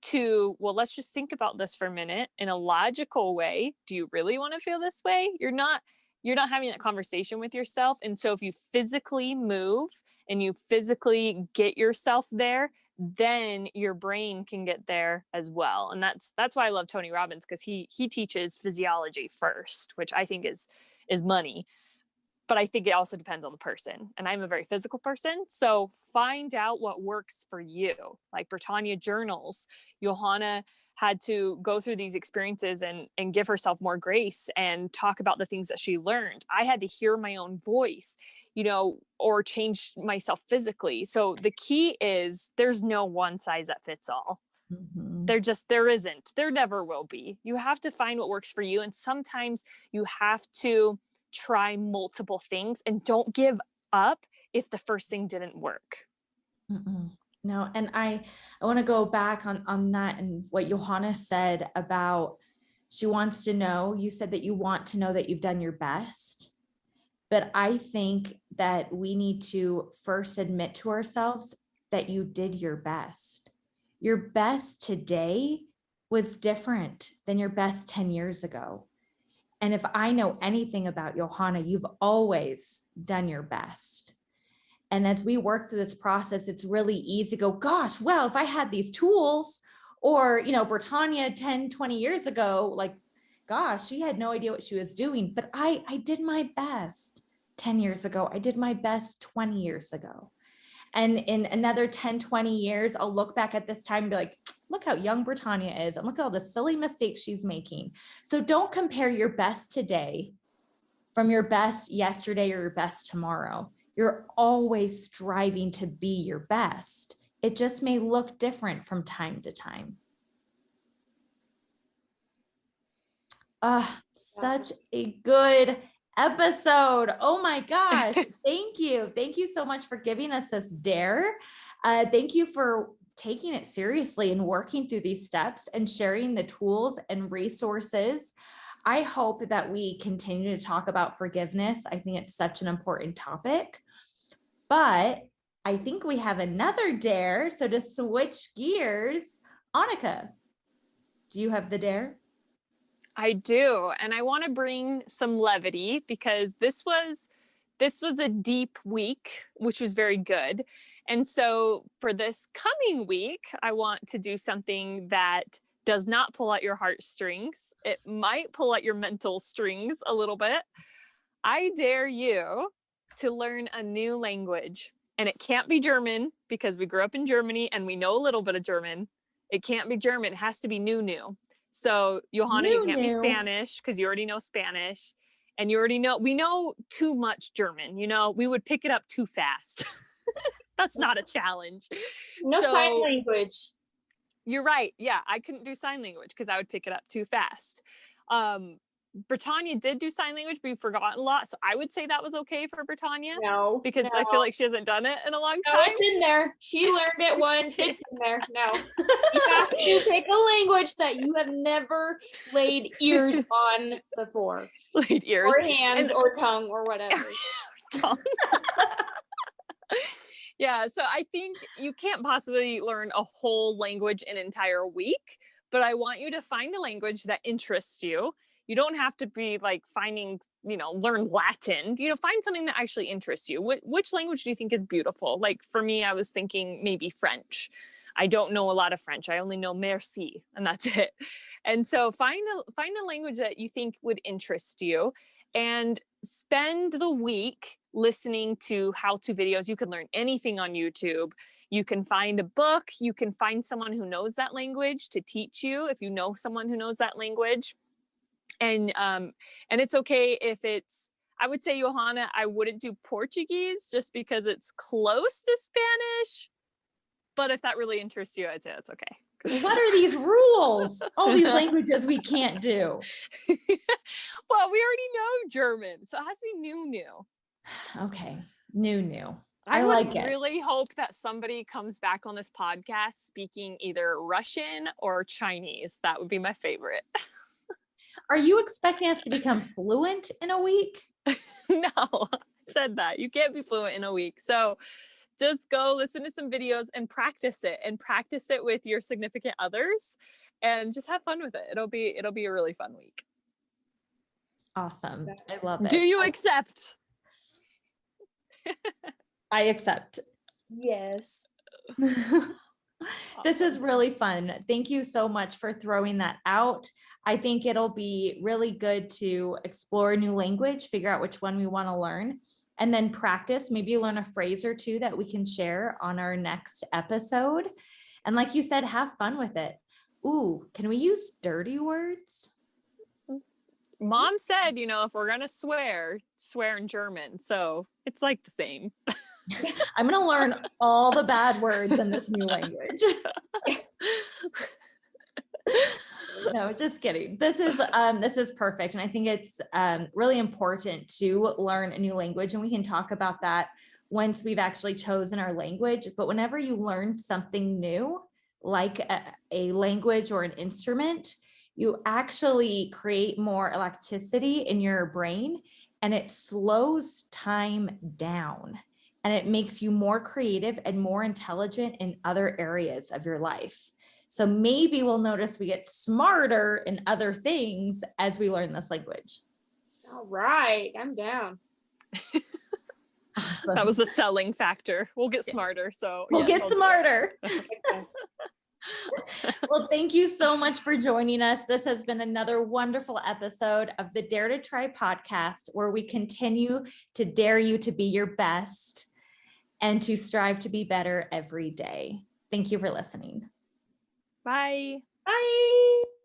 to, well, let's just think about this for a minute in a logical way. Do you really want to feel this way? You're not having that conversation with yourself. And so if you physically move and you physically get yourself there, then your brain can get there as well. And that's why I love Tony Robbins, because he teaches physiology first, which I think is money. But I think it also depends on the person. And I'm a very physical person. So find out what works for you. Like Bretagne journals, Johanna had to go through these experiences and give herself more grace and talk about the things that she learned. I had to hear my own voice, or change myself physically. So the key is there's no one size that fits all. Mm-hmm. There isn't. There never will be. You have to find what works for you. And sometimes you have to try multiple things, and don't give up if the first thing didn't work. Mm-mm. No. And I want to go back on that and what Johanna said about, she wants to know, you said that you want to know that you've done your best. But I think that we need to first admit to ourselves that you did your best. Your best today was different than your best 10 years ago. And if I know anything about Johanna, you've always done your best. And as we work through this process, it's really easy to go, gosh, well, if I had these tools, or, you know, Bretagne 10, 20 years ago, like, gosh, she had no idea what she was doing, but I did my best 10 years ago. I did my best 20 years ago. And in another 10, 20 years, I'll look back at this time and be like, look how young Bretagne is, and look at all the silly mistakes she's making. So don't compare your best today from your best yesterday or your best tomorrow. You're always striving to be your best. It just may look different from time to time. Such a good episode. Oh my gosh. Thank you. Thank you so much for giving us this dare. Thank you for taking it seriously and working through these steps and sharing the tools and resources. I hope that we continue to talk about forgiveness. I think it's such an important topic, but I think we have another dare. So to switch gears, Anike, do you have the dare? I do. And I want to bring some levity because this was a deep week, which was very good. And so for this coming week, I want to do something that does not pull out your heartstrings. It might pull out your mental strings a little bit. I dare you to learn a new language. And it can't be German because we grew up in Germany and we know a little bit of German. It can't be German. It has to be new. So Johanna, you can't be Spanish because you already know Spanish. And you already know, we know too much German. You know, we would pick it up too fast. That's not a challenge. No sign language. You're right. Yeah, I couldn't do sign language because I would pick it up too fast. Bretagne did do sign language, but we forgot a lot. So I would say that was okay for Bretagne. No. Because I feel like she hasn't done it in a long No, time. it's in there. She learned it once. It's in there. No. You have to pick a language that you have never laid ears on before. Laid ears. Or hand or tongue or whatever. Tongue. Yeah, so I think you can't possibly learn a whole language in an entire week, but I want you to find a language that interests you. You don't have to be like finding, learn Latin, find something that actually interests you. Which language do you think is beautiful? Like for me, I was thinking maybe French. I don't know a lot of French. I only know merci and that's it. And so find a language that you think would interest you and spend the week listening to how-to videos. You can learn anything on YouTube. You can find a book. You can find someone who knows that language to teach you if you know someone who knows that language. And it's okay if it's, I would say, Johanna, I wouldn't do Portuguese just because it's close to Spanish. But if that really interests you, I'd say that's okay. What are these rules? All these languages we can't do. Well, we already know German, so it has to be new. Okay, new. I like would it. really hope that somebody comes back on this podcast speaking either Russian or Chinese. That would be my favorite. Are you expecting us to become fluent in a week? No, I said that. You can't be fluent in a week. So just go listen to some videos and practice it with your significant others and just have fun with it. It'll be a really fun week. Awesome. I love it. Do you accept? I accept. Yes. This is really fun. Thank you so much for throwing that out. I think it'll be really good to explore a new language, figure out which one we want to learn, and then practice, maybe learn a phrase or two that we can share on our next episode. And like you said, have fun with it. Ooh, can we use dirty words? Mom said, if we're going to swear in German. So it's like the same. I'm going to learn all the bad words in this new language. No, just kidding. This is perfect. And I think it's really important to learn a new language. And we can talk about that once we've actually chosen our language. But whenever you learn something new, like a language or an instrument, you actually create more electricity in your brain and it slows time down. And it makes you more creative and more intelligent in other areas of your life. So maybe we'll notice we get smarter in other things as we learn this language. All right, I'm down. That was the selling factor. We'll get smarter. So We'll yes, get I'll do it. smarter. Okay. Well, thank you so much for joining us. This has been another wonderful episode of the Dare to Try podcast, where we continue to dare you to be your best and to strive to be better every day. Thank you for listening. Bye. Bye.